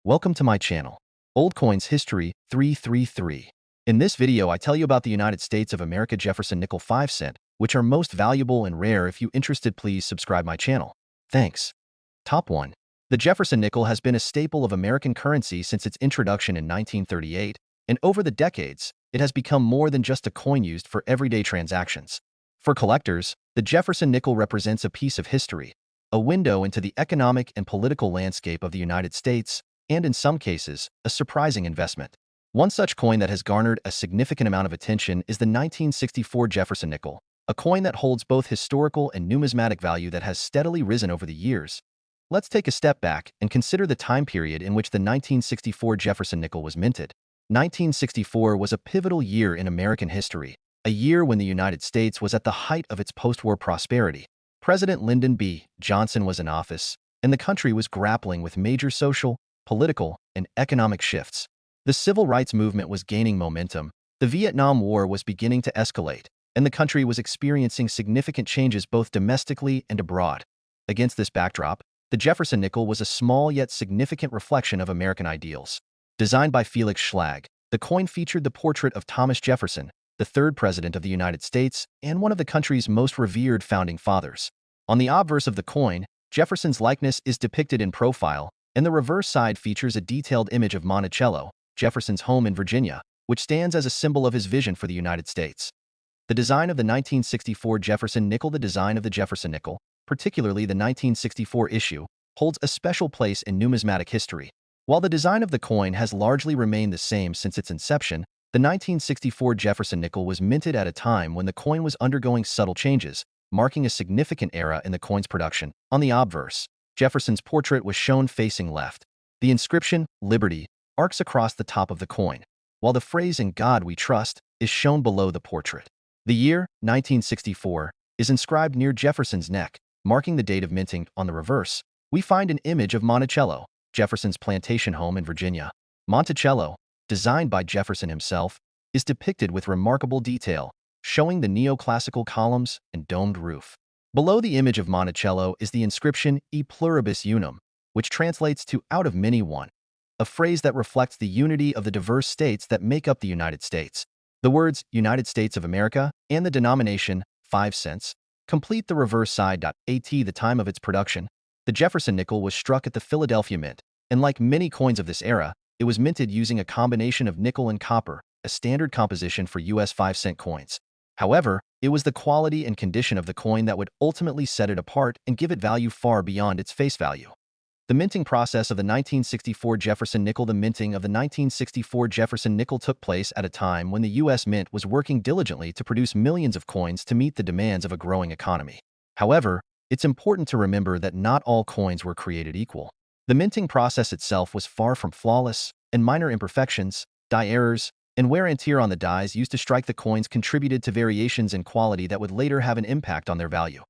Welcome to my channel, Old Coins History 333. In this video, I tell you about the United States of America Jefferson nickel 5 cent, which are most valuable and rare. If you interested, please subscribe my channel. Thanks. Top 1. The Jefferson nickel has been a staple of American currency since its introduction in 1938, and over the decades, it has become more than just a coin used for everyday transactions. For collectors, the Jefferson nickel represents a piece of history, a window into the economic and political landscape of the United States, and in some cases, a surprising investment. One such coin that has garnered a significant amount of attention is the 1964 Jefferson nickel, a coin that holds both historical and numismatic value that has steadily risen over the years. Let's take a step back and consider the time period in which the 1964 Jefferson nickel was minted. 1964 was a pivotal year in American history, a year when the United States was at the height of its post-war prosperity. President Lyndon B. Johnson was in office, and the country was grappling with major social, political, and economic shifts. The civil rights movement was gaining momentum, the Vietnam War was beginning to escalate, and the country was experiencing significant changes both domestically and abroad. Against this backdrop, the Jefferson nickel was a small yet significant reflection of American ideals. Designed by Felix Schlag, the coin featured the portrait of Thomas Jefferson, the third president of the United States and one of the country's most revered founding fathers. On the obverse of the coin, Jefferson's likeness is depicted in profile, and the reverse side features a detailed image of Monticello, Jefferson's home in Virginia, which stands as a symbol of his vision for the United States. The design of the 1964 Jefferson nickel. The design of the Jefferson nickel, particularly the 1964 issue, holds a special place in numismatic history. While the design of the coin has largely remained the same since its inception, the 1964 Jefferson nickel was minted at a time when the coin was undergoing subtle changes, marking a significant era in the coin's production. On the obverse, Jefferson's portrait was shown facing left. The inscription, Liberty, arcs across the top of the coin, while the phrase In God We Trust is shown below the portrait. The year, 1964, is inscribed near Jefferson's neck, marking the date of minting. On the reverse, we find an image of Monticello, Jefferson's plantation home in Virginia. Monticello, designed by Jefferson himself, is depicted with remarkable detail, showing the neoclassical columns and domed roof. Below the image of Monticello is the inscription E pluribus unum, which translates to out of many one, a phrase that reflects the unity of the diverse states that make up the United States. The words United States of America and the denomination 5 cents complete the reverse side. At the time of its production, the Jefferson nickel was struck at the Philadelphia Mint, and like many coins of this era, it was minted using a combination of nickel and copper, a standard composition for U.S. 5-cent coins. However, it was the quality and condition of the coin that would ultimately set it apart and give it value far beyond its face value. The minting process of the 1964 Jefferson nickel. The minting of the 1964 Jefferson nickel took place at a time when the U.S. Mint was working diligently to produce millions of coins to meet the demands of a growing economy. However, it's important to remember that not all coins were created equal. The minting process itself was far from flawless, and minor imperfections, die errors, and wear and tear on the dies used to strike the coins contributed to variations in quality that would later have an impact on their value.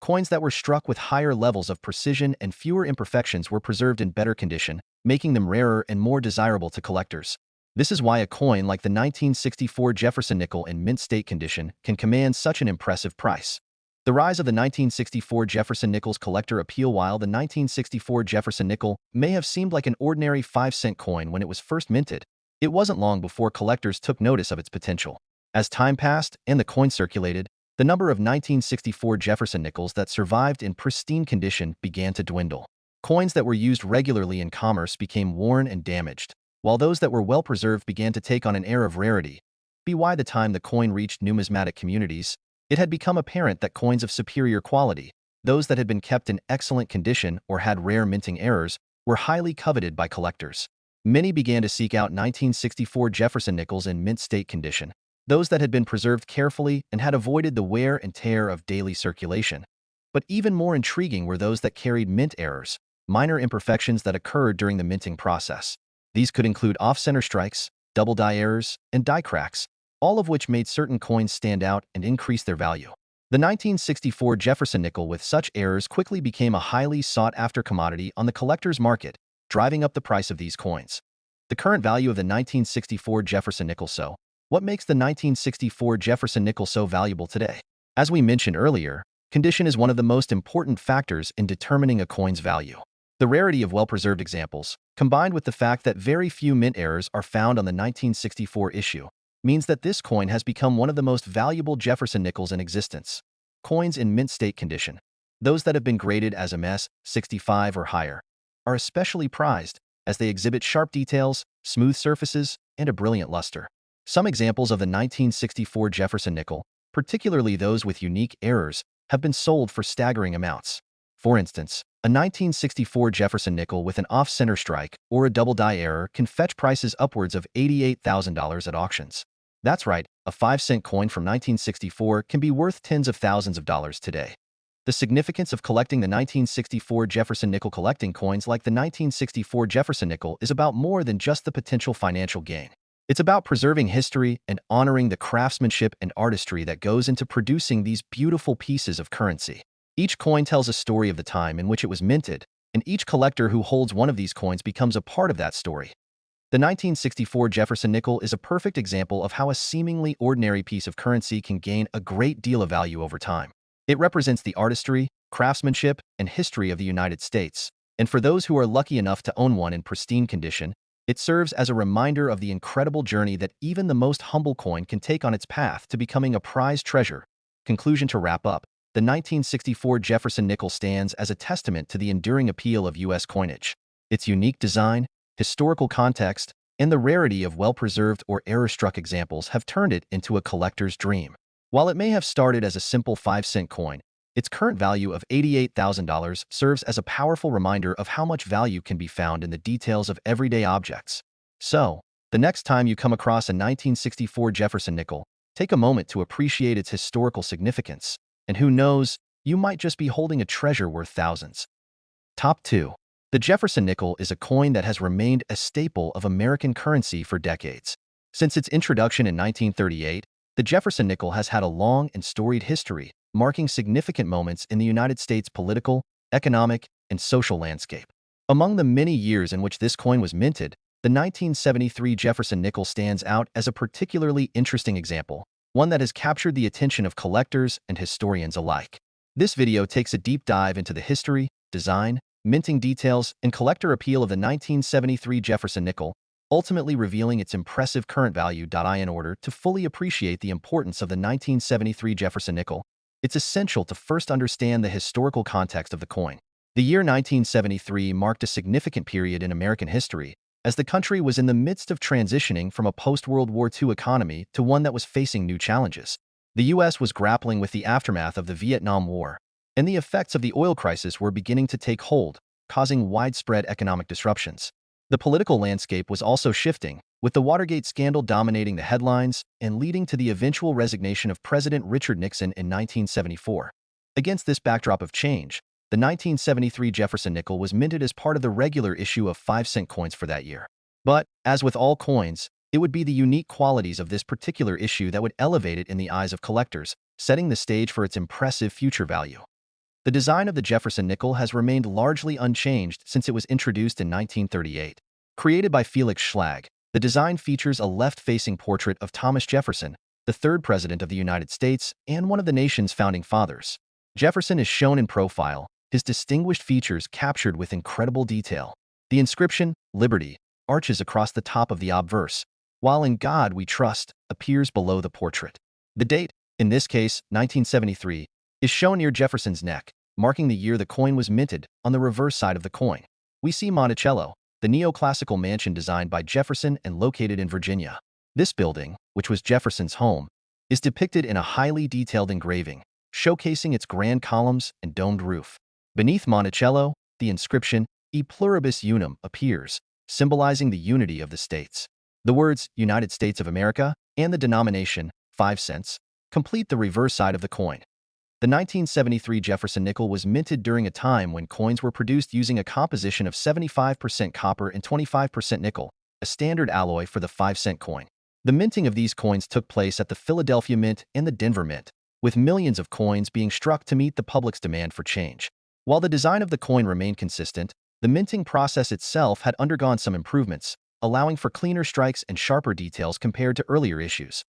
Coins that were struck with higher levels of precision and fewer imperfections were preserved in better condition, making them rarer and more desirable to collectors. This is why a coin like the 1964 Jefferson nickel in mint state condition can command such an impressive price. The rise of the 1964 Jefferson nickel's collector appeal. While the 1964 Jefferson nickel may have seemed like an ordinary 5-cent coin when it was first minted, it wasn't long before collectors took notice of its potential. As time passed and the coin circulated, the number of 1964 Jefferson nickels that survived in pristine condition began to dwindle. Coins that were used regularly in commerce became worn and damaged, while those that were well preserved began to take on an air of rarity. By the time the coin reached numismatic communities, it had become apparent that coins of superior quality, those that had been kept in excellent condition or had rare minting errors, were highly coveted by collectors. Many began to seek out 1964 Jefferson nickels in mint state condition, those that had been preserved carefully and had avoided the wear and tear of daily circulation. But even more intriguing were those that carried mint errors, minor imperfections that occurred during the minting process. These could include off-center strikes, double die errors, and die cracks, all of which made certain coins stand out and increase their value. The 1964 Jefferson nickel with such errors quickly became a highly sought-after commodity on the collector's market, driving up the price of these coins. The current value of the 1964 Jefferson nickel. So, what makes the 1964 Jefferson nickel so valuable today? As we mentioned earlier, condition is one of the most important factors in determining a coin's value. The rarity of well-preserved examples, combined with the fact that very few mint errors are found on the 1964 issue, means that this coin has become one of the most valuable Jefferson nickels in existence. Coins in mint state condition, those that have been graded as MS 65 or higher, are especially prized as they exhibit sharp details, smooth surfaces, and a brilliant luster. Some examples of the 1964 Jefferson nickel, particularly those with unique errors, have been sold for staggering amounts. For instance, a 1964 Jefferson nickel with an off-center strike or a double die error can fetch prices upwards of $88,000 at auctions. That's right, a 5-cent coin from 1964 can be worth tens of thousands of dollars today. The significance of collecting the 1964 Jefferson nickel. Collecting coins like the 1964 Jefferson nickel is about more than just the potential financial gain. It's about preserving history and honoring the craftsmanship and artistry that goes into producing these beautiful pieces of currency. Each coin tells a story of the time in which it was minted, and each collector who holds one of these coins becomes a part of that story. The 1964 Jefferson nickel is a perfect example of how a seemingly ordinary piece of currency can gain a great deal of value over time. It represents the artistry, craftsmanship, and history of the United States, and for those who are lucky enough to own one in pristine condition, it serves as a reminder of the incredible journey that even the most humble coin can take on its path to becoming a prized treasure. Conclusion. To wrap up, the 1964 Jefferson nickel stands as a testament to the enduring appeal of U.S. coinage. Its unique design, historical context, and the rarity of well-preserved or error-struck examples have turned it into a collector's dream. While it may have started as a simple 5-cent coin, its current value of $88,000 serves as a powerful reminder of how much value can be found in the details of everyday objects. So, the next time you come across a 1964 Jefferson nickel, take a moment to appreciate its historical significance. And who knows, you might just be holding a treasure worth thousands. Top 2. The Jefferson nickel is a coin that has remained a staple of American currency for decades. Since its introduction in 1938, the Jefferson nickel has had a long and storied history, marking significant moments in the United States' political, economic, and social landscape. Among the many years in which this coin was minted, the 1973 Jefferson nickel stands out as a particularly interesting example, one that has captured the attention of collectors and historians alike. This video takes a deep dive into the history, design, minting details, and collector appeal of the 1973 Jefferson nickel, ultimately revealing its impressive current value. In order to fully appreciate the importance of the 1973 Jefferson nickel, it's essential to first understand the historical context of the coin. The year 1973 marked a significant period in American history, as the country was in the midst of transitioning from a post-World War II economy to one that was facing new challenges. The U.S. was grappling with the aftermath of the Vietnam War, and the effects of the oil crisis were beginning to take hold, causing widespread economic disruptions. The political landscape was also shifting, with the Watergate scandal dominating the headlines and leading to the eventual resignation of President Richard Nixon in 1974. Against this backdrop of change, the 1973 Jefferson nickel was minted as part of the regular issue of 5-cent coins for that year. But, as with all coins, it would be the unique qualities of this particular issue that would elevate it in the eyes of collectors, setting the stage for its impressive future value. The design of the Jefferson nickel has remained largely unchanged since it was introduced in 1938. Created by Felix Schlag, the design features a left-facing portrait of Thomas Jefferson, the third president of the United States and one of the nation's founding fathers. Jefferson is shown in profile, his distinguished features captured with incredible detail. The inscription, Liberty, arches across the top of the obverse, while In God We Trust appears below the portrait. The date, in this case 1973, is shown near Jefferson's neck, marking the year the coin was minted. On the reverse side of the coin, we see Monticello, the neoclassical mansion designed by Jefferson and located in Virginia. This building, which was Jefferson's home, is depicted in a highly detailed engraving, showcasing its grand columns and domed roof. Beneath Monticello, the inscription, E pluribus unum appears, symbolizing the unity of the states. The words, United States of America, and the denomination, 5 cents, complete the reverse side of the coin. The 1973 Jefferson nickel was minted during a time when coins were produced using a composition of 75% copper and 25% nickel, a standard alloy for the 5-cent coin. The minting of these coins took place at the Philadelphia Mint and the Denver Mint, with millions of coins being struck to meet the public's demand for change. While the design of the coin remained consistent, the minting process itself had undergone some improvements, allowing for cleaner strikes and sharper details compared to earlier issues.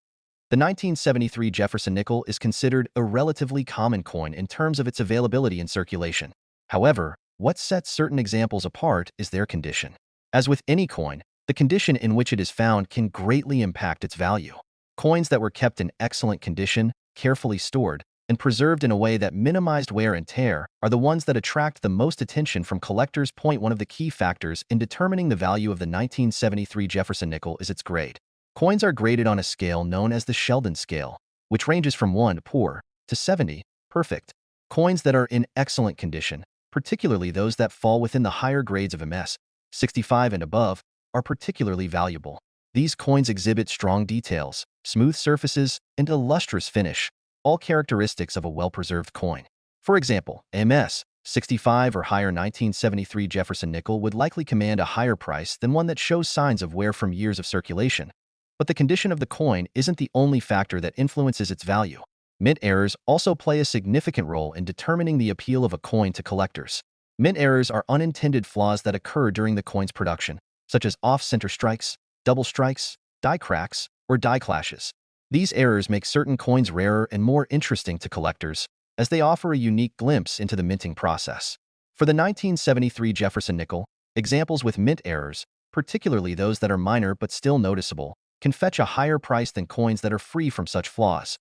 The 1973 Jefferson nickel is considered a relatively common coin in terms of its availability in circulation. However, what sets certain examples apart is their condition. As with any coin, the condition in which it is found can greatly impact its value. Coins that were kept in excellent condition, carefully stored, and preserved in a way that minimized wear and tear are the ones that attract the most attention from collectors. One of the key factors in determining the value of the 1973 Jefferson nickel is its grade. Coins are graded on a scale known as the Sheldon scale, which ranges from 1 poor to 70 perfect. Coins that are in excellent condition, particularly those that fall within the higher grades of MS, 65 and above, are particularly valuable. These coins exhibit strong details, smooth surfaces, and a lustrous finish, all characteristics of a well-preserved coin. For example, MS 65 or higher 1973 Jefferson nickel would likely command a higher price than one that shows signs of wear from years of circulation. But the condition of the coin isn't the only factor that influences its value. Mint errors also play a significant role in determining the appeal of a coin to collectors. Mint errors are unintended flaws that occur during the coin's production, such as off-center strikes, double strikes, die cracks, or die clashes. These errors make certain coins rarer and more interesting to collectors, as they offer a unique glimpse into the minting process. For the 1973 Jefferson nickel, examples with mint errors, particularly those that are minor but still noticeable, can fetch a higher price than coins that are free from such flaws.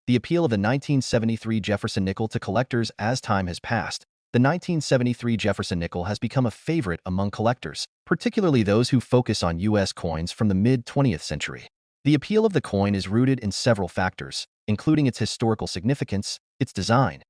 The appeal of the 1973 Jefferson nickel to collectors. As time has passed, the 1973 Jefferson nickel has become a favorite among collectors, particularly those who focus on U.S. coins from the mid-20th century. The appeal of the coin is rooted in several factors, including its historical significance, its design,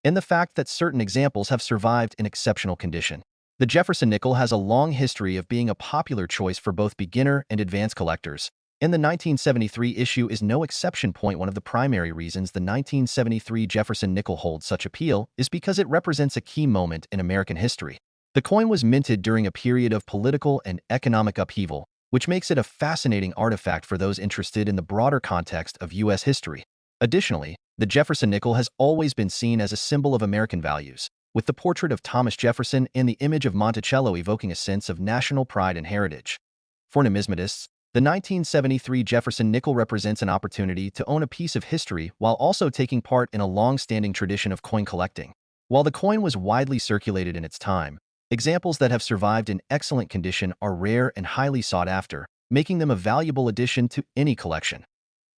and the fact that certain examples have survived in exceptional condition. The Jefferson nickel has a long history of being a popular choice for both beginner and advanced collectors, and the 1973 issue is no exception. One of the primary reasons the 1973 Jefferson nickel holds such appeal is because it represents a key moment in American history. The coin was minted during a period of political and economic upheaval, which makes it a fascinating artifact for those interested in the broader context of U.S. history. Additionally, the Jefferson nickel has always been seen as a symbol of American values, with the portrait of Thomas Jefferson and the image of Monticello evoking a sense of national pride and heritage. For numismatists, the 1973 Jefferson nickel represents an opportunity to own a piece of history while also taking part in a long-standing tradition of coin collecting. While the coin was widely circulated in its time, examples that have survived in excellent condition are rare and highly sought after, making them a valuable addition to any collection.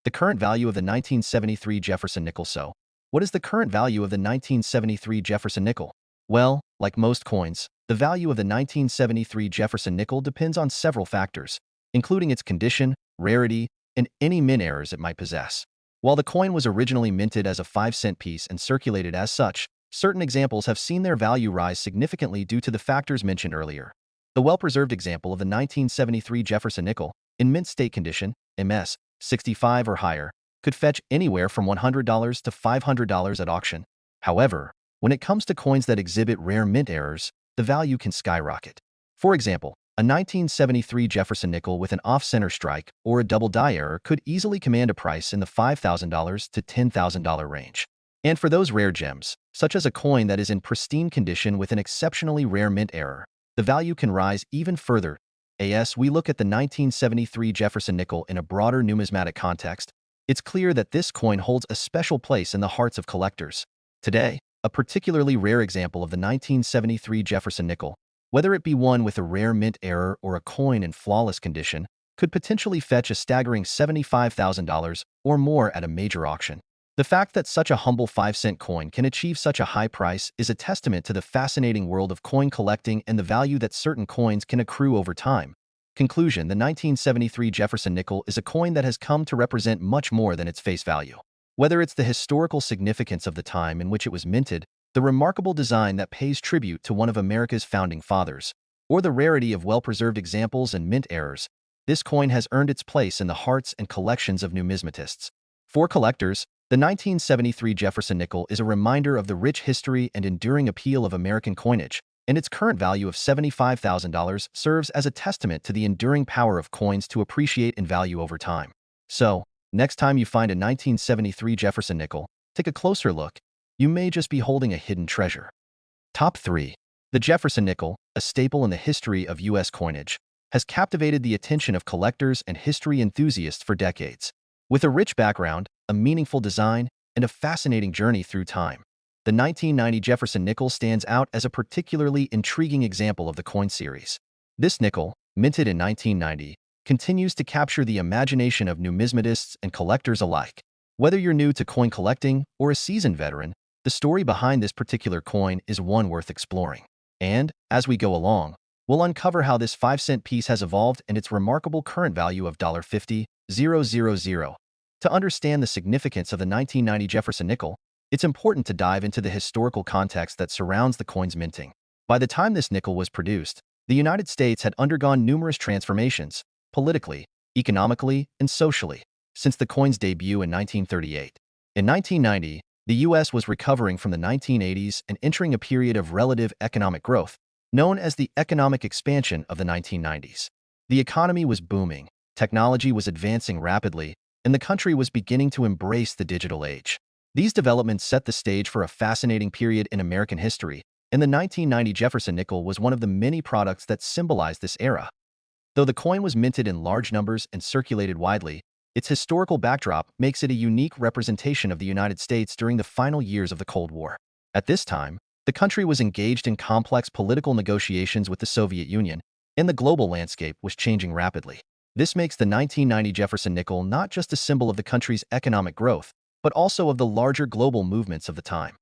The current value of the 1973 Jefferson nickel. So, what is the current value of the 1973 Jefferson nickel? Well, like most coins, the value of the 1973 Jefferson nickel depends on several factors, including its condition, rarity, and any mint errors it might possess. While the coin was originally minted as a 5-cent piece and circulated as such, certain examples have seen their value rise significantly due to the factors mentioned earlier. The well-preserved example of the 1973 Jefferson nickel, in mint state condition, MS 65 or higher, could fetch anywhere from $100 to $500 at auction. However, when it comes to coins that exhibit rare mint errors, the value can skyrocket. For example, a 1973 Jefferson nickel with an off-center strike or a double die error could easily command a price in the $5,000 to $10,000 range. And for those rare gems, such as a coin that is in pristine condition with an exceptionally rare mint error, the value can rise even further. As we look at the 1973 Jefferson nickel in a broader numismatic context, it's clear that this coin holds a special place in the hearts of collectors. Today, a particularly rare example of the 1973 Jefferson nickel, whether it be one with a rare mint error or a coin in flawless condition, could potentially fetch a staggering $75,000 or more at a major auction. The fact that such a humble 5-cent coin can achieve such a high price is a testament to the fascinating world of coin collecting and the value that certain coins can accrue over time. Conclusion: the 1973 Jefferson nickel is a coin that has come to represent much more than its face value. Whether it's the historical significance of the time in which it was minted, the remarkable design that pays tribute to one of America's founding fathers, or the rarity of well-preserved examples and mint errors, this coin has earned its place in the hearts and collections of numismatists. For collectors, the 1973 Jefferson nickel is a reminder of the rich history and enduring appeal of American coinage, and its current value of $75,000 serves as a testament to the enduring power of coins to appreciate in value over time. So, next time you find a 1973 Jefferson nickel, take a closer look. You may just be holding a hidden treasure. Top 3. The Jefferson nickel, a staple in the history of U.S. coinage, has captivated the attention of collectors and history enthusiasts for decades. With a rich background, a meaningful design, and a fascinating journey through time, the 1990 Jefferson nickel stands out as a particularly intriguing example of the coin series. This nickel, minted in 1990, continues to capture the imagination of numismatists and collectors alike. Whether you're new to coin collecting or a seasoned veteran, the story behind this particular coin is one worth exploring. And, as we go along, we'll uncover how this 5-cent piece has evolved and its remarkable current value of $50,000. To understand the significance of the 1990 Jefferson nickel, it's important to dive into the historical context that surrounds the coin's minting. By the time this nickel was produced, the United States had undergone numerous transformations, politically, economically, and socially, since the coin's debut in 1938. In 1990, the U.S. was recovering from the 1980s and entering a period of relative economic growth, known as the economic expansion of the 1990s. The economy was booming, technology was advancing rapidly, and the country was beginning to embrace the digital age. These developments set the stage for a fascinating period in American history, and the 1990 Jefferson nickel was one of the many products that symbolized this era. Though the coin was minted in large numbers and circulated widely, its historical backdrop makes it a unique representation of the United States during the final years of the Cold War. At this time, the country was engaged in complex political negotiations with the Soviet Union, and the global landscape was changing rapidly. This makes the 1990 Jefferson nickel not just a symbol of the country's economic growth, but also of the larger global movements of the time.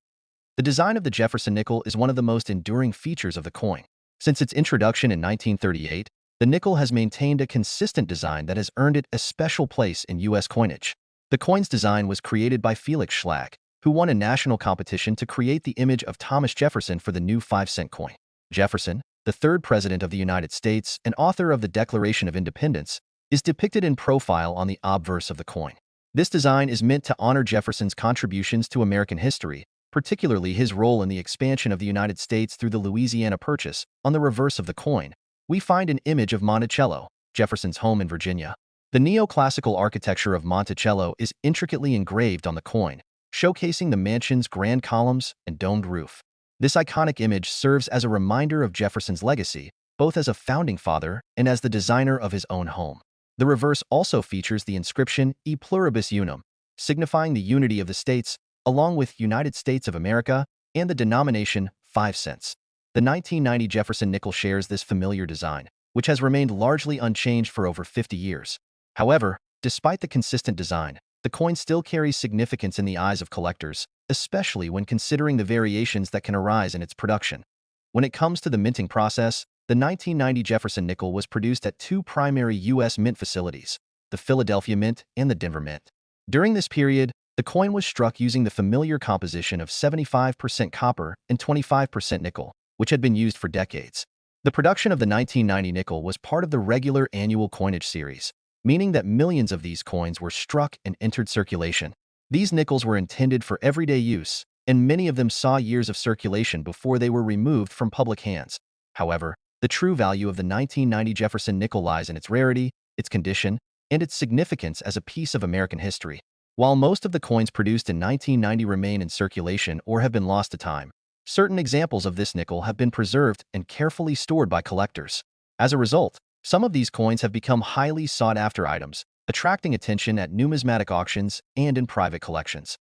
The design of the Jefferson nickel is one of the most enduring features of the coin. Since its introduction in 1938, the nickel has maintained a consistent design that has earned it a special place in U.S. coinage. The coin's design was created by Felix Schlag, who won a national competition to create the image of Thomas Jefferson for the new 5-cent coin. Jefferson, the third president of the United States and author of the Declaration of Independence, is depicted in profile on the obverse of the coin. This design is meant to honor Jefferson's contributions to American history, particularly his role in the expansion of the United States through the Louisiana Purchase. On the reverse of the coin, we find an image of Monticello, Jefferson's home in Virginia. The neoclassical architecture of Monticello is intricately engraved on the coin, showcasing the mansion's grand columns and domed roof. This iconic image serves as a reminder of Jefferson's legacy, both as a founding father and as the designer of his own home. The reverse also features the inscription E pluribus unum, signifying the unity of the states, along with United States of America and the denomination 5 cents. The 1990 Jefferson nickel shares this familiar design, which has remained largely unchanged for over 50 years. However, despite the consistent design, the coin still carries significance in the eyes of collectors, especially when considering the variations that can arise in its production. When it comes to the minting process, the 1990 Jefferson nickel was produced at two primary U.S. mint facilities, the Philadelphia Mint and the Denver Mint. During this period, the coin was struck using the familiar composition of 75% copper and 25% nickel, which had been used for decades. The production of the 1990 nickel was part of the regular annual coinage series, meaning that millions of these coins were struck and entered circulation. These nickels were intended for everyday use, and many of them saw years of circulation before they were removed from public hands. However, the true value of the 1990 Jefferson nickel lies in its rarity, its condition, and its significance as a piece of American history. While most of the coins produced in 1990 remain in circulation or have been lost to time, certain examples of this nickel have been preserved and carefully stored by collectors. As a result, some of these coins have become highly sought-after items, attracting attention at numismatic auctions and in private collections.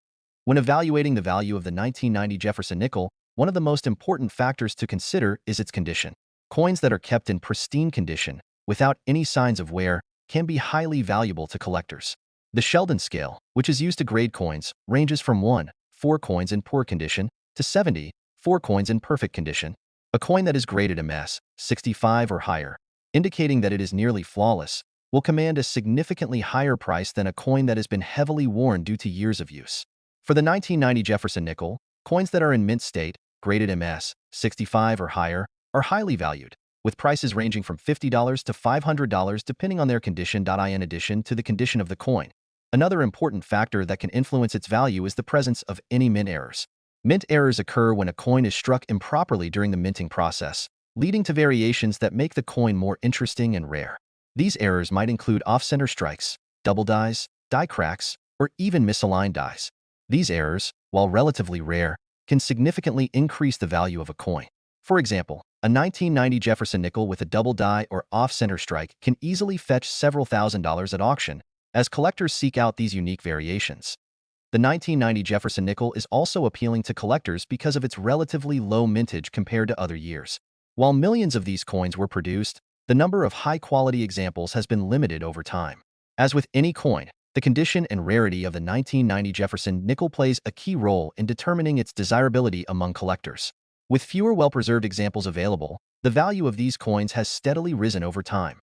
When evaluating the value of the 1990 Jefferson nickel, one of the most important factors to consider is its condition. Coins that are kept in pristine condition, without any signs of wear, can be highly valuable to collectors. The Sheldon scale, which is used to grade coins, ranges from 4 coins in poor condition to 4 coins in perfect condition. A coin that is graded MS 65 or higher, indicating that it is nearly flawless, will command a significantly higher price than a coin that has been heavily worn due to years of use. For the 1990 Jefferson nickel, coins that are in mint state, graded MS 65 or higher, are highly valued, with prices ranging from $50 to $500 depending on their condition. In addition to the condition of the coin, another important factor that can influence its value is the presence of any mint errors. Mint errors occur when a coin is struck improperly during the minting process, leading to variations that make the coin more interesting and rare. These errors might include off-center strikes, double dies, die cracks, or even misaligned dies. These errors, while relatively rare, can significantly increase the value of a coin. For example, a 1990 Jefferson nickel with a double die or off-center strike can easily fetch several $1,000s at auction, as collectors seek out these unique variations. The 1990 Jefferson nickel is also appealing to collectors because of its relatively low mintage compared to other years. While millions of these coins were produced, the number of high-quality examples has been limited over time. As with any coin, the condition and rarity of the 1990 Jefferson nickel plays a key role in determining its desirability among collectors. With fewer well-preserved examples available, the value of these coins has steadily risen over time.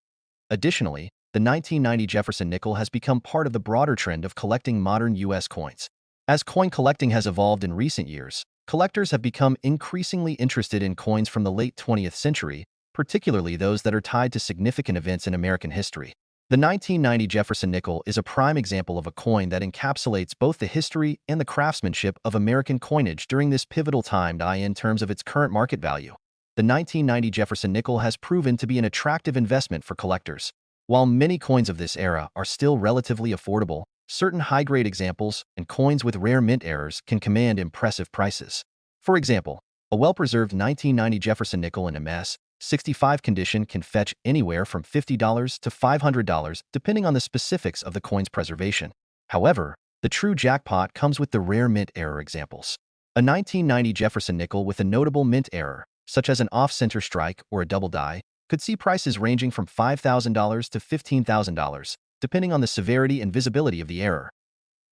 Additionally, the 1990 Jefferson nickel has become part of the broader trend of collecting modern U.S. coins. As coin collecting has evolved in recent years, collectors have become increasingly interested in coins from the late 20th century, particularly those that are tied to significant events in American history. The 1990 Jefferson nickel is a prime example of a coin that encapsulates both the history and the craftsmanship of American coinage during this pivotal time in terms of its current market value. The 1990 Jefferson nickel has proven to be an attractive investment for collectors. While many coins of this era are still relatively affordable, certain high-grade examples and coins with rare mint errors can command impressive prices. For example, a well-preserved 1990 Jefferson nickel in MS 65 condition can fetch anywhere from $50 to $500 depending on the specifics of the coin's preservation. However, the true jackpot comes with the rare mint error examples. A 1990 Jefferson nickel with a notable mint error, such as an off-center strike or a double die, could see prices ranging from $5,000 to $15,000, depending on the severity and visibility of the error.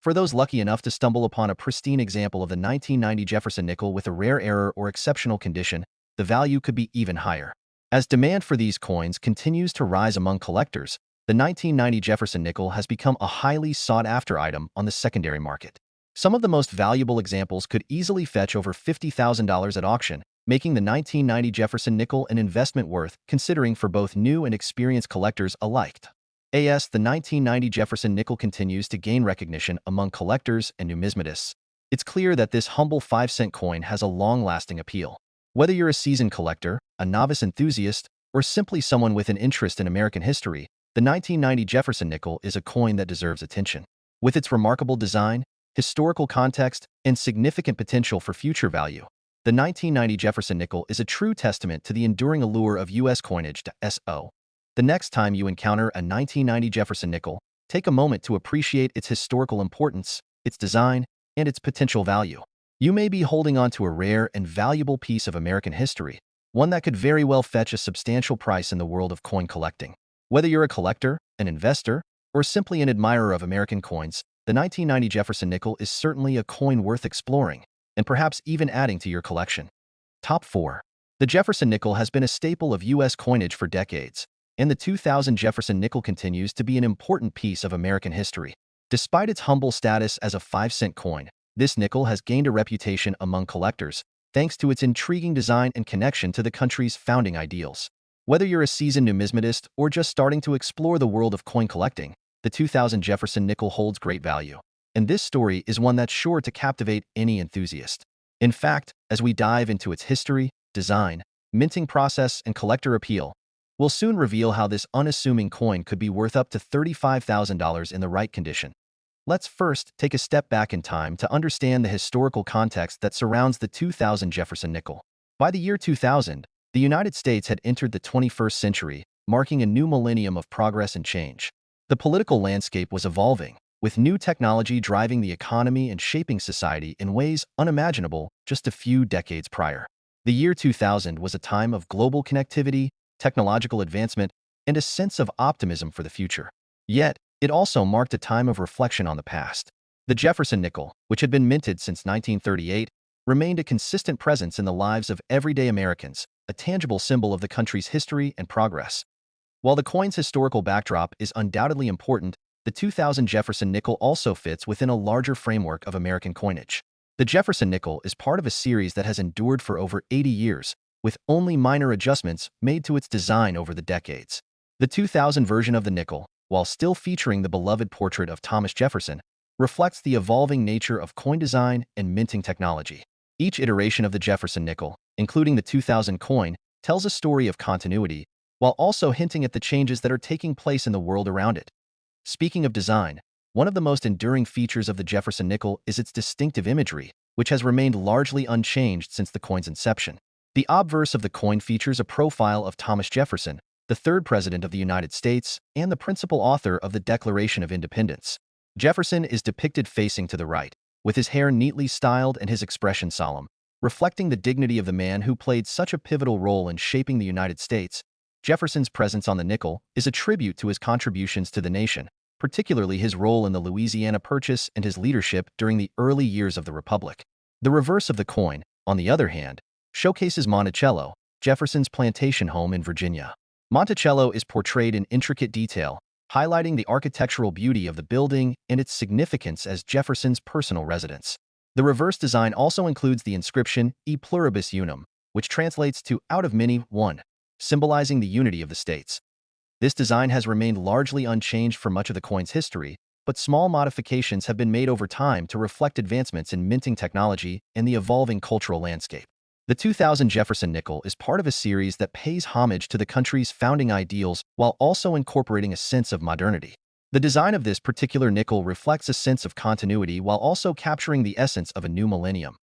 For those lucky enough to stumble upon a pristine example of the 1990 Jefferson nickel with a rare error or exceptional condition, the value could be even higher. As demand for these coins continues to rise among collectors, the 1990 Jefferson nickel has become a highly sought-after item on the secondary market. Some of the most valuable examples could easily fetch over $50,000 at auction, making the 1990 Jefferson nickel an investment worth considering for both new and experienced collectors alike. The 1990 Jefferson nickel continues to gain recognition among collectors and numismatists. It's clear that this humble 5-cent coin has a long-lasting appeal. Whether you're a seasoned collector, a novice enthusiast, or simply someone with an interest in American history, the 1990 Jefferson nickel is a coin that deserves attention. With its remarkable design, historical context, and significant potential for future value, the 1990 Jefferson nickel is a true testament to the enduring allure of U.S. coinage. The next time you encounter a 1990 Jefferson nickel, take a moment to appreciate its historical importance, its design, and its potential value. You may be holding on to a rare and valuable piece of American history, one that could very well fetch a substantial price in the world of coin collecting. Whether you're a collector, an investor, or simply an admirer of American coins, the 1990 Jefferson nickel is certainly a coin worth exploring, and perhaps even adding to your collection. Top 4. The Jefferson nickel has been a staple of U.S. coinage for decades, and the 2000 Jefferson nickel continues to be an important piece of American history. Despite its humble status as a 5-cent coin, this nickel has gained a reputation among collectors thanks to its intriguing design and connection to the country's founding ideals. Whether you're a seasoned numismatist or just starting to explore the world of coin collecting, the 2000 Jefferson nickel holds great value. And this story is one that's sure to captivate any enthusiast. In fact, as we dive into its history, design, minting process, and collector appeal, we'll soon reveal how this unassuming coin could be worth up to $35,000 in the right condition. Let's first take a step back in time to understand the historical context that surrounds the 2000 Jefferson nickel. By the year 2000, the United States had entered the 21st century, marking a new millennium of progress and change. The political landscape was evolving, with new technology driving the economy and shaping society in ways unimaginable just a few decades prior. The year 2000 was a time of global connectivity, technological advancement, and a sense of optimism for the future. Yet, it also marked a time of reflection on the past. The Jefferson nickel, which had been minted since 1938, remained a consistent presence in the lives of everyday Americans, a tangible symbol of the country's history and progress. While the coin's historical backdrop is undoubtedly important, the 2000 Jefferson nickel also fits within a larger framework of American coinage. The Jefferson nickel is part of a series that has endured for over 80 years, with only minor adjustments made to its design over the decades. The 2000 version of the nickel, while still featuring the beloved portrait of Thomas Jefferson, reflects the evolving nature of coin design and minting technology. Each iteration of the Jefferson nickel, including the 2000 coin, tells a story of continuity, while also hinting at the changes that are taking place in the world around it. Speaking of design, one of the most enduring features of the Jefferson nickel is its distinctive imagery, which has remained largely unchanged since the coin's inception. The obverse of the coin features a profile of Thomas Jefferson, the third President of the United States and the principal author of the Declaration of Independence. Jefferson is depicted facing to the right, with his hair neatly styled and his expression solemn. Reflecting the dignity of the man who played such a pivotal role in shaping the United States, Jefferson's presence on the nickel is a tribute to his contributions to the nation, particularly his role in the Louisiana Purchase and his leadership during the early years of the Republic. The reverse of the coin, on the other hand, showcases Monticello, Jefferson's plantation home in Virginia. Monticello is portrayed in intricate detail, highlighting the architectural beauty of the building and its significance as Jefferson's personal residence. The reverse design also includes the inscription E pluribus unum, which translates to out of many, one, symbolizing the unity of the states. This design has remained largely unchanged for much of the coin's history, but small modifications have been made over time to reflect advancements in minting technology and the evolving cultural landscape. The 2000 Jefferson nickel is part of a series that pays homage to the country's founding ideals while also incorporating a sense of modernity. The design of this particular nickel reflects a sense of continuity while also capturing the essence of a new millennium.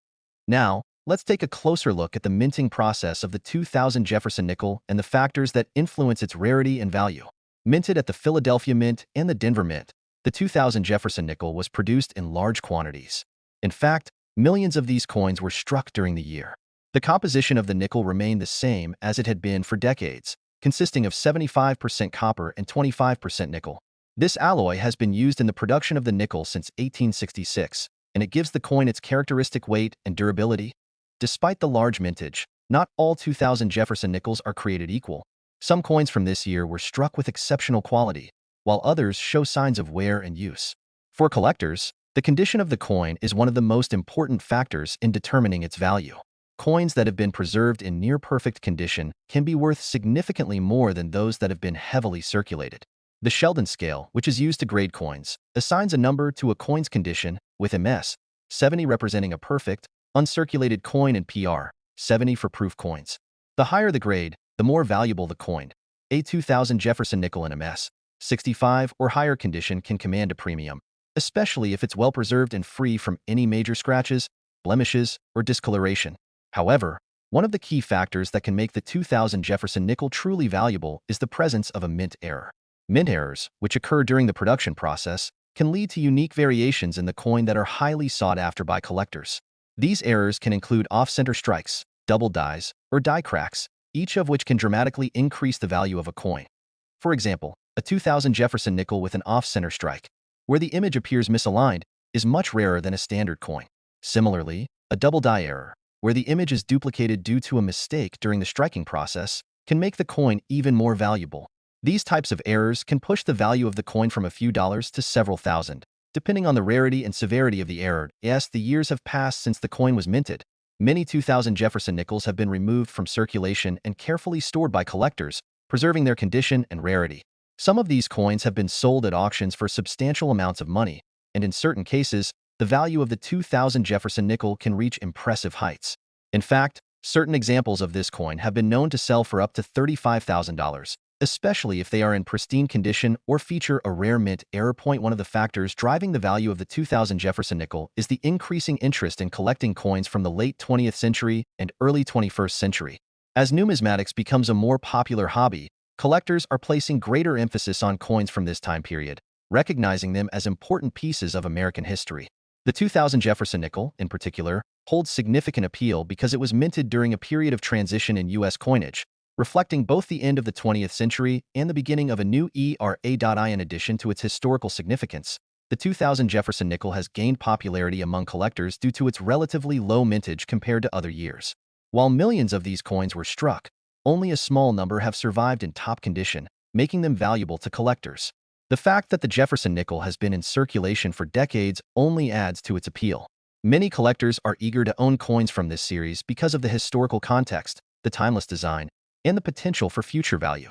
Now, let's take a closer look at the minting process of the 2000 Jefferson nickel and the factors that influence its rarity and value. Minted at the Philadelphia Mint and the Denver Mint, the 2000 Jefferson nickel was produced in large quantities. In fact, millions of these coins were struck during the year. The composition of the nickel remained the same as it had been for decades, consisting of 75% copper and 25% nickel. This alloy has been used in the production of the nickel since 1866, and it gives the coin its characteristic weight and durability. Despite the large mintage, not all 2000 Jefferson nickels are created equal. Some coins from this year were struck with exceptional quality, while others show signs of wear and use. For collectors, the condition of the coin is one of the most important factors in determining its value. Coins that have been preserved in near-perfect condition can be worth significantly more than those that have been heavily circulated. The Sheldon scale, which is used to grade coins, assigns a number to a coin's condition, with MS, 70 representing a perfect, uncirculated coin and PR, 70 for proof coins. The higher the grade, the more valuable the coin. A 2000 Jefferson nickel in MS, 65 or higher condition can command a premium, especially if it's well preserved and free from any major scratches, blemishes, or discoloration. However, one of the key factors that can make the 2000 Jefferson nickel truly valuable is the presence of a mint error. Mint errors, which occur during the production process, can lead to unique variations in the coin that are highly sought after by collectors. These errors can include off-center strikes, double dies, or die cracks, each of which can dramatically increase the value of a coin. For example, a 2000 Jefferson nickel with an off-center strike, where the image appears misaligned, is much rarer than a standard coin. Similarly, a double die error, where the image is duplicated due to a mistake during the striking process, can make the coin even more valuable. These types of errors can push the value of the coin from a few dollars to several thousand, depending on the rarity and severity of the error. Yes, the years have passed since the coin was minted. Many 2000 Jefferson nickels have been removed from circulation and carefully stored by collectors, preserving their condition and rarity. Some of these coins have been sold at auctions for substantial amounts of money, and in certain cases, the value of the 2000 Jefferson nickel can reach impressive heights. In fact, certain examples of this coin have been known to sell for up to $35,000. Especially if they are in pristine condition or feature a rare mint error. One of the factors driving the value of the 2000 Jefferson nickel is the increasing interest in collecting coins from the late 20th century and early 21st century. As numismatics becomes a more popular hobby, collectors are placing greater emphasis on coins from this time period, recognizing them as important pieces of American history. The 2000 Jefferson nickel, in particular, holds significant appeal because it was minted during a period of transition in U.S. coinage, reflecting both the end of the 20th century and the beginning of a new era. In addition to its historical significance, the 2000 Jefferson nickel has gained popularity among collectors due to its relatively low mintage compared to other years. While millions of these coins were struck, only a small number have survived in top condition, making them valuable to collectors. The fact that the Jefferson nickel has been in circulation for decades only adds to its appeal. Many collectors are eager to own coins from this series because of the historical context, the timeless design, and the potential for future value.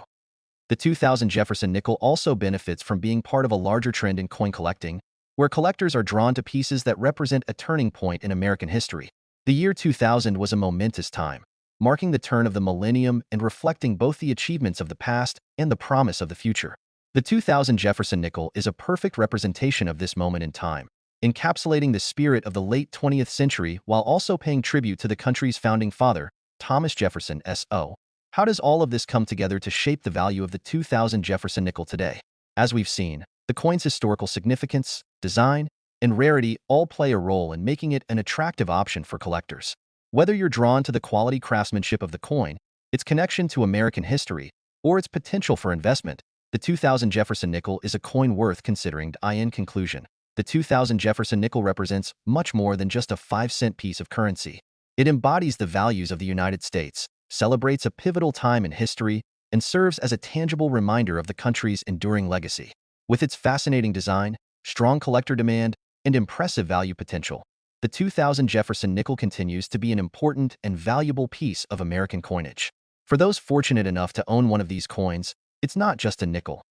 The 2000 Jefferson nickel also benefits from being part of a larger trend in coin collecting, where collectors are drawn to pieces that represent a turning point in American history. The year 2000 was a momentous time, marking the turn of the millennium and reflecting both the achievements of the past and the promise of the future. The 2000 Jefferson nickel is a perfect representation of this moment in time, encapsulating the spirit of the late 20th century while also paying tribute to the country's founding father, Thomas Jefferson, S.O. How does all of this come together to shape the value of the 2000 Jefferson nickel today? As we've seen, the coin's historical significance, design, and rarity all play a role in making it an attractive option for collectors. Whether you're drawn to the quality craftsmanship of the coin, its connection to American history, or its potential for investment, the 2000 Jefferson nickel is a coin worth considering. In conclusion, the 2000 Jefferson nickel represents much more than just a 5-cent piece of currency. It embodies the values of the United States, celebrates a pivotal time in history, and serves as a tangible reminder of the country's enduring legacy. With its fascinating design, strong collector demand, and impressive value potential, the 2000 Jefferson nickel continues to be an important and valuable piece of American coinage. For those fortunate enough to own one of these coins, it's not just a nickel.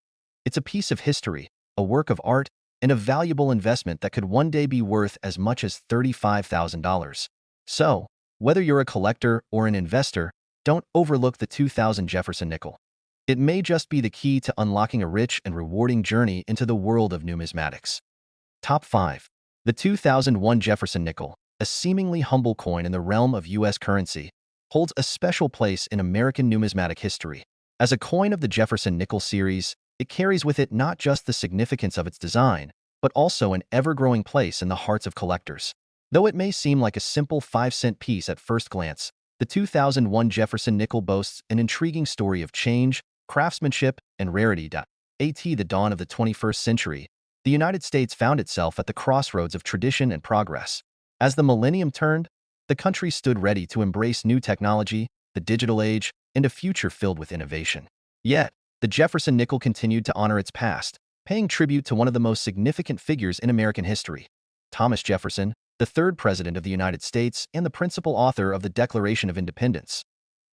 It's a piece of history, a work of art, and a valuable investment that could one day be worth as much as $35,000. So, whether you're a collector or an investor, don't overlook the 2000 Jefferson nickel. It may just be the key to unlocking a rich and rewarding journey into the world of numismatics. Top 5. The 2001 Jefferson nickel, a seemingly humble coin in the realm of U.S. currency, holds a special place in American numismatic history. As a coin of the Jefferson nickel series, it carries with it not just the significance of its design, but also an ever-growing place in the hearts of collectors. Though it may seem like a simple 5-cent piece at first glance, the 2001 Jefferson nickel boasts an intriguing story of change, craftsmanship, and rarity. At the dawn of the 21st century, the United States found itself at the crossroads of tradition and progress. As the millennium turned, the country stood ready to embrace new technology, the digital age, and a future filled with innovation. Yet, the Jefferson nickel continued to honor its past, paying tribute to one of the most significant figures in American history, Thomas Jefferson, the third President of the United States and the principal author of the Declaration of Independence.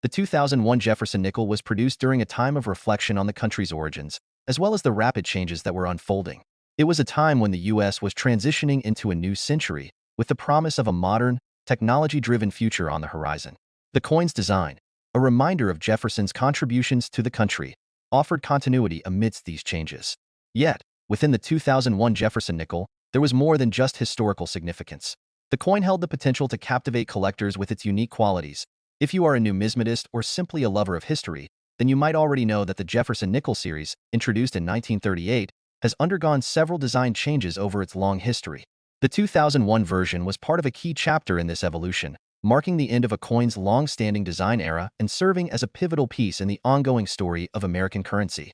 The 2001 Jefferson nickel was produced during a time of reflection on the country's origins, as well as the rapid changes that were unfolding. It was a time when the U.S. was transitioning into a new century, with the promise of a modern, technology-driven future on the horizon. The coin's design, a reminder of Jefferson's contributions to the country, offered continuity amidst these changes. Yet, within the 2001 Jefferson nickel, there was more than just historical significance. The coin held the potential to captivate collectors with its unique qualities. If you are a numismatist or simply a lover of history, then you might already know that the Jefferson nickel series, introduced in 1938, has undergone several design changes over its long history. The 2001 version was part of a key chapter in this evolution, marking the end of a coin's long-standing design era and serving as a pivotal piece in the ongoing story of American currency.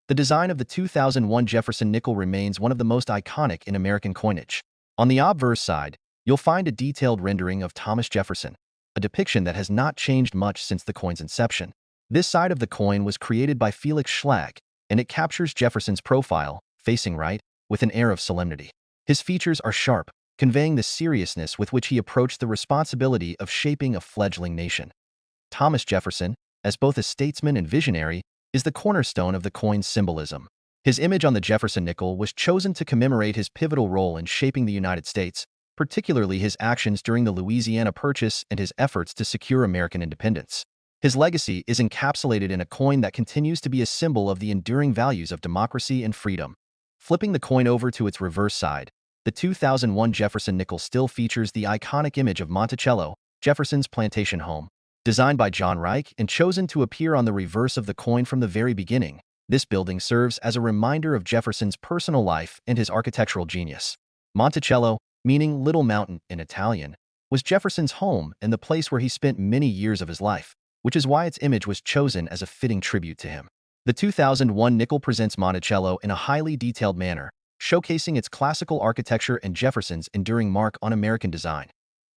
The design of the 2001 Jefferson nickel remains one of the most iconic in American coinage. On the obverse side, you'll find a detailed rendering of Thomas Jefferson, a depiction that has not changed much since the coin's inception. This side of the coin was created by Felix Schlag, and it captures Jefferson's profile, facing right, with an air of solemnity. His features are sharp, conveying the seriousness with which he approached the responsibility of shaping a fledgling nation. Thomas Jefferson, as both a statesman and visionary, is the cornerstone of the coin's symbolism. His image on the Jefferson nickel was chosen to commemorate his pivotal role in shaping the United States, particularly his actions during the Louisiana Purchase and his efforts to secure American independence. His legacy is encapsulated in a coin that continues to be a symbol of the enduring values of democracy and freedom. Flipping the coin over to its reverse side, the 2001 Jefferson nickel still features the iconic image of Monticello, Jefferson's plantation home. Designed by John Reich and chosen to appear on the reverse of the coin from the very beginning, this building serves as a reminder of Jefferson's personal life and his architectural genius. Monticello, meaning Little Mountain in Italian, was Jefferson's home and the place where he spent many years of his life, which is why its image was chosen as a fitting tribute to him. The 2001 nickel presents Monticello in a highly detailed manner, showcasing its classical architecture and Jefferson's enduring mark on American design.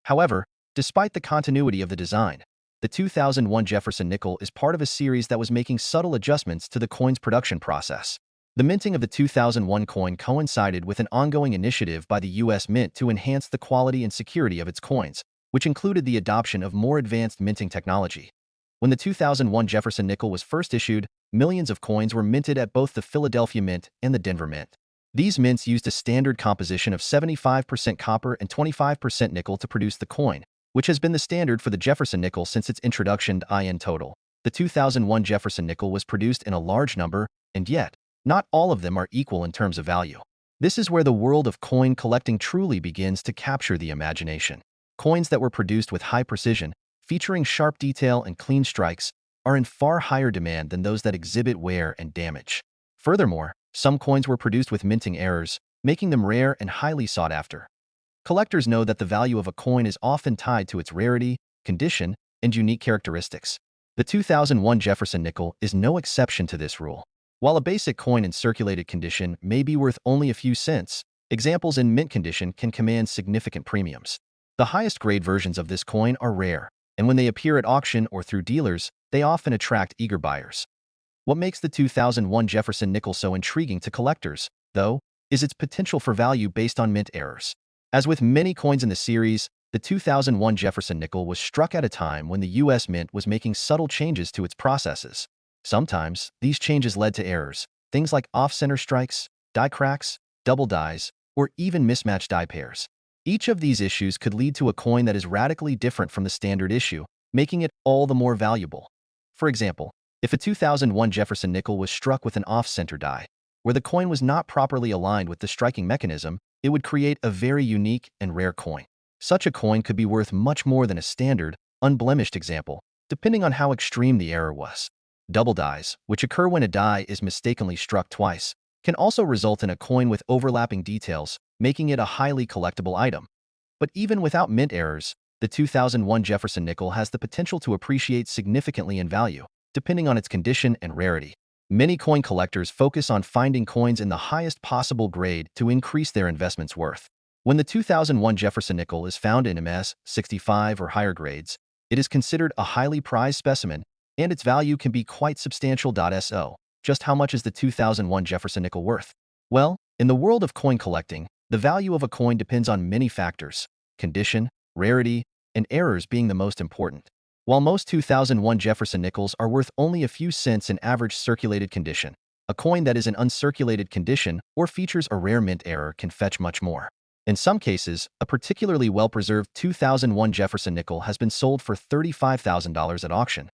However, despite the continuity of the design, the 2001 Jefferson nickel is part of a series that was making subtle adjustments to the coin's production process. The minting of the 2001 coin coincided with an ongoing initiative by the U.S. Mint to enhance the quality and security of its coins, which included the adoption of more advanced minting technology. When the 2001 Jefferson nickel was first issued, millions of coins were minted at both the Philadelphia Mint and the Denver Mint. These mints used a standard composition of 75% copper and 25% nickel to produce the coin, which has been the standard for the Jefferson nickel since its introduction. In total, the 2001 Jefferson nickel was produced in a large number, and yet, not all of them are equal in terms of value. This is where the world of coin collecting truly begins to capture the imagination. Coins that were produced with high precision, featuring sharp detail and clean strikes, are in far higher demand than those that exhibit wear and damage. Furthermore, some coins were produced with minting errors, making them rare and highly sought after. Collectors know that the value of a coin is often tied to its rarity, condition, and unique characteristics. The 2001 Jefferson nickel is no exception to this rule. While a basic coin in circulated condition may be worth only a few cents, examples in mint condition can command significant premiums. The highest grade versions of this coin are rare, and when they appear at auction or through dealers, they often attract eager buyers. What makes the 2001 Jefferson nickel so intriguing to collectors, though, is its potential for value based on mint errors. As with many coins in the series, the 2001 Jefferson nickel was struck at a time when the U.S. Mint was making subtle changes to its processes. Sometimes, these changes led to errors, things like off-center strikes, die cracks, double dies, or even mismatched die pairs. Each of these issues could lead to a coin that is radically different from the standard issue, making it all the more valuable. For example, if a 2001 Jefferson nickel was struck with an off-center die, where the coin was not properly aligned with the striking mechanism, it would create a very unique and rare coin. Such a coin could be worth much more than a standard, unblemished example, depending on how extreme the error was. Double dies, which occur when a die is mistakenly struck twice, can also result in a coin with overlapping details, making it a highly collectible item. But even without mint errors, the 2001 Jefferson nickel has the potential to appreciate significantly in value, depending on its condition and rarity. Many coin collectors focus on finding coins in the highest possible grade to increase their investment's worth. When the 2001 Jefferson nickel is found in MS 65 or higher grades, it is considered a highly prized specimen, and its value can be quite substantial. So, just how much is the 2001 Jefferson nickel worth? Well, in the world of coin collecting, the value of a coin depends on many factors, condition, rarity, and errors being the most important. While most 2001 Jefferson nickels are worth only a few cents in average circulated condition, a coin that is in uncirculated condition or features a rare mint error can fetch much more. In some cases, a particularly well-preserved 2001 Jefferson nickel has been sold for $35,000 at auction.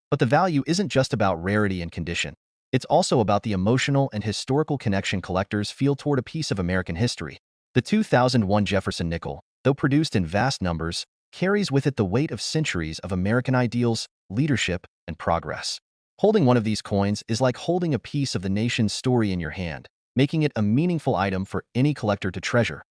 But the value isn't just about rarity and condition. It's also about the emotional and historical connection collectors feel toward a piece of American history. The 2001 Jefferson nickel, though produced in vast numbers, carries with it the weight of centuries of American ideals, leadership, and progress. Holding one of these coins is like holding a piece of the nation's story in your hand, making it a meaningful item for any collector to treasure.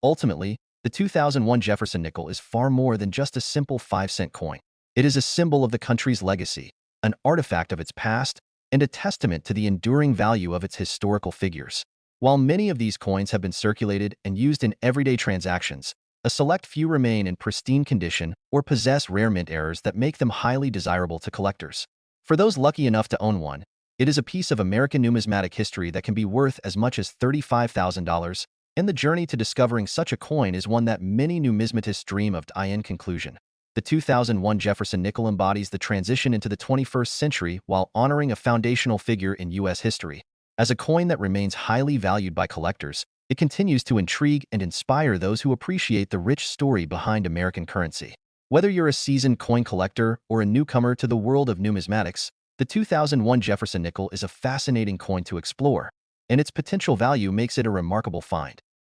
Ultimately, the 2001 Jefferson nickel is far more than just a simple 5-cent coin. It is a symbol of the country's legacy, an artifact of its past, and a testament to the enduring value of its historical figures. While many of these coins have been circulated and used in everyday transactions, a select few remain in pristine condition or possess rare mint errors that make them highly desirable to collectors. For those lucky enough to own one, it is a piece of American numismatic history that can be worth as much as $35,000, and the journey to discovering such a coin is one that many numismatists dream of. In conclusion, the 2001 Jefferson nickel embodies the transition into the 21st century while honoring a foundational figure in U.S. history. As a coin that remains highly valued by collectors, it continues to intrigue and inspire those who appreciate the rich story behind American currency. Whether you're a seasoned coin collector or a newcomer to the world of numismatics, the 2001 Jefferson nickel is a fascinating coin to explore, and its potential value makes it a remarkable find.